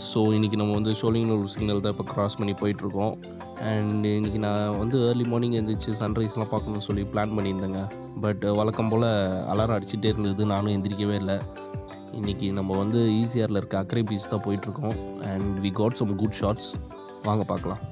So இன்றைக்கி நம்ம வந்து சோழிங்கநல்லூர் சிக்னல் தான் இப்போ க்ராஸ் பண்ணி போயிட்டுருக்கோம். அண்ட் இன்றைக்கி நான் வந்து ஏர்லி மார்னிங் எழுந்திரிச்சு சன்ரைஸ்லாம் பார்க்கணும்னு சொல்லி பிளான் பண்ணியிருந்தேங்க. பட் வழக்கம் போல் அலாரம் அடிச்சுட்டே இருந்தது, நானும் எந்திரிக்கவே இல்லை. இன்றைக்கி நம்ம வந்து ஈசிஆரில் இருக்க அக்கரை பீச் தான் போயிட்டுருக்கோம். And we got some good shots. வாங்க பார்க்கலாம்.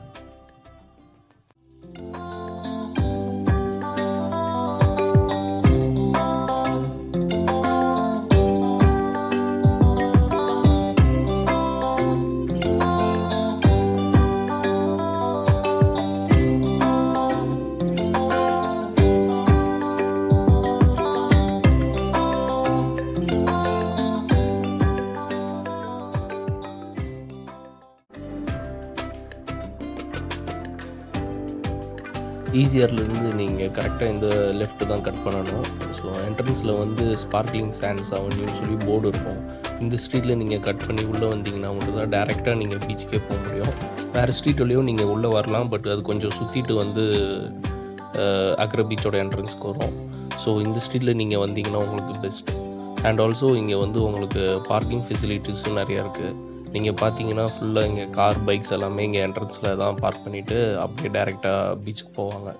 ஈசிஆர்லேருந்து நீங்கள் கரெக்டாக இந்த லெஃப்ட்டு தான் கட் பண்ணணும். ஸோ என்ட்ரன்ஸில் வந்து ஸ்பார்க்லிங் சாண்ட்ஸ் அவென்யூன்னு சொல்லி போர்டு இருக்கும். இந்த ஸ்ட்ரீட்டில் நீங்கள் கட் பண்ணி உள்ளே வந்தீங்கன்னா மட்டும் தான் டேரெக்டாக நீங்கள் பீச்சுக்கே போக முடியும். வேறு ஸ்ட்ரீட் வழியும் நீங்கள் உள்ளே வரலாம், பட் அது கொஞ்சம் சுற்றிட்டு வந்து அக்ரா பீச்சோட என்ட்ரன்ஸ்க்கு வரும். ஸோ இந்த ஸ்ட்ரீட்டில் நீங்கள் வந்தீங்கன்னா உங்களுக்கு பெஸ்ட். அண்ட் ஆல்சோ இங்கே வந்து உங்களுக்கு பார்க்கிங் ஃபெசிலிட்டிஸும் நிறையா இருக்குது. நீங்கள் பார்த்தீங்கன்னா ஃபுல்லாக இங்கே கார் பைக்ஸ் எல்லாமே இங்கே என்ட்ரன்ஸில் தான் பார்க் பண்ணிவிட்டு அப்படியே டைரெக்டாக பீச்சுக்கு போவாங்க.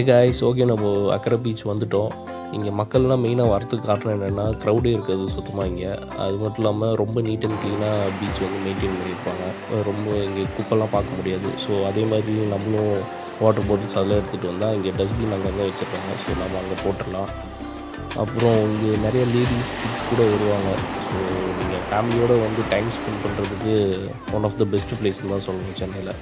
கைஸ், ஓகே, நம்ம அக்கரை பீச் வந்துவிட்டோம். இங்கே மக்கள்லாம் மெயினாக வரத்துக்கு காரணம் என்னென்னா க்ரௌடே இருக்காது சுத்தமாக இங்கே. அது மட்டும் இல்லாமல் ரொம்ப நீட் அண்ட் க்ளீனாக பீச் வந்து மெயின்டைன் பண்ணியிருப்பாங்க. ரொம்ப இங்கே குப்பைலாம் பார்க்க முடியாது. ஸோ அதே மாதிரி நம்மளும் வாட்டர் பாட்டில்ஸ் அதெல்லாம் எடுத்துகிட்டு வந்தால் இங்கே டஸ்ட்பின் அங்கங்கே வச்சுருக்காங்க. ஸோ நம்ம அங்கே போட்டுடலாம். அப்புறம் இங்கே நிறைய லேடிஸ் கிட்ஸ் கூட வருவாங்க. ஸோ நீங்கள் ஃபேமிலியோடு வந்து டைம் ஸ்பெண்ட் பண்ணுறதுக்கு ஒன் ஆஃப் த பெஸ்ட் பிளேஸ்ன்னு தான் சொல்லணும் சென்னையில்.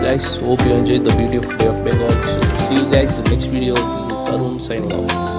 Guys, hope you enjoyed the beautiful Bay of Bengal. So see you guys in the next video. This is Arun signing off.